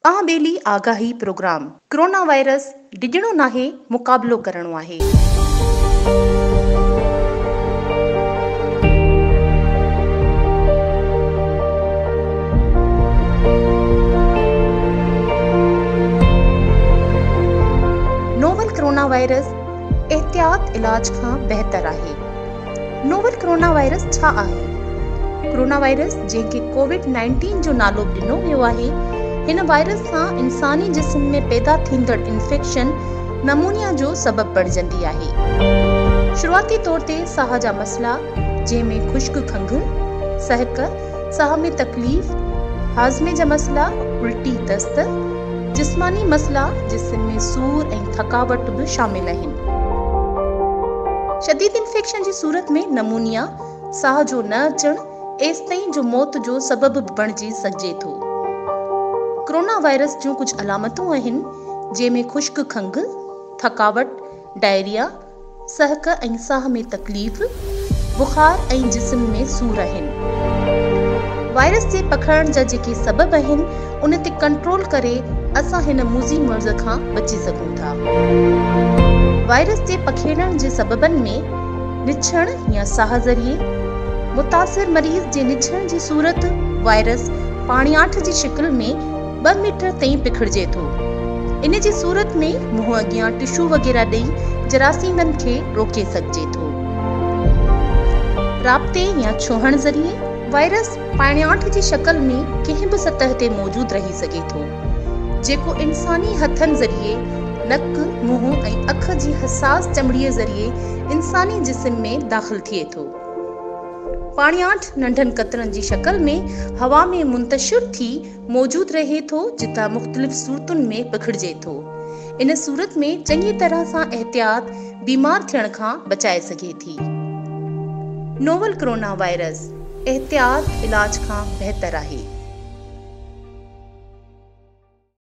बेली आगाही programme. Corona virus डिजणो नाहे, मुकाबलो करणो आहे। नोवल कोरोना वायरस एहतियात इलाज खां बहितर आहे। नोवल कोरोना वायरस छा आहे? कोरोना वायरस जंहिंखे कोविड-19 जो नालो ॾिनो वियो आहे, हिन वायरस सां इंसानी जिस्म में पैदा थींदड़ इंफेक्शन नमूनिया जो सबब बणिजंदी आहे। शुरूआती तौर ते साह जा मसला, जंहिंमें खुश्क खंघि, सहक, साह में तकलीफ़, हाज़मे जा मसला, उल्टी दस्त, जिस्मानी मसला, जिस्म में सूर ऐं थकावट बि शामिल आहिनि। शदीद इंफेक्शन जी सूरत में नमूनिया साह जो न अचणु एसिताईं जो मौत जो सबब बणिजी सघिजे थो। कोरोना वायरस जूं कुझु अलामतूं आहिनि, जंहिंमें खुश्क खंघि, थकावट, डायरिया, सहक ऐं साह में तकलीफ़, बुखार ऐं जिस्म में सूर आहिनि। वायरस जे पखड़ण जा जेके सबब आहिनि, उन ते कंट्रोल करे असां हिन मुज़ी मर्ज़ खां बची सघूं था। वायरस जे पखेड़ण जे सबबनि में निछण या साह ज़रिए। मुतासिर मरीज़ जे निछण जी सूरत वायरस पाणियाठ जी शिकिल में 2 मीटर ताईं पिखड़िजे थो। इन जी सूरत में मुंहुं अॻियां टिशू वग़ैरह ॾेई जरासीमनि खे रोके सघिजे थो। राब्ते या छुहण ज़रिए वायरस पाणियाठ जी शक्ल में कंहिं बि सतह ते मौजूदु रही सघे थो, जेको इंसानी हथनि ज़रिए नक, मुंहुं ऐं अख जी हसास चमड़ीअ ज़रिए इंसानी जिस्म में दाख़िल थिए थो। पाणियाठ नंढनि कतरनि जी शक्ल में हवा में मुंतशिर थी मौजूदु रहे थो, जितां मुख़्तलिफ़ सूरतुनि में पिखड़िजे थो। इन सूरत में चङी तरह सां एहतियात बीमार थियण खां बचाए सघे थी। नोवल कोरोना वायरस एहतियात इलाज खां बहितर आहे।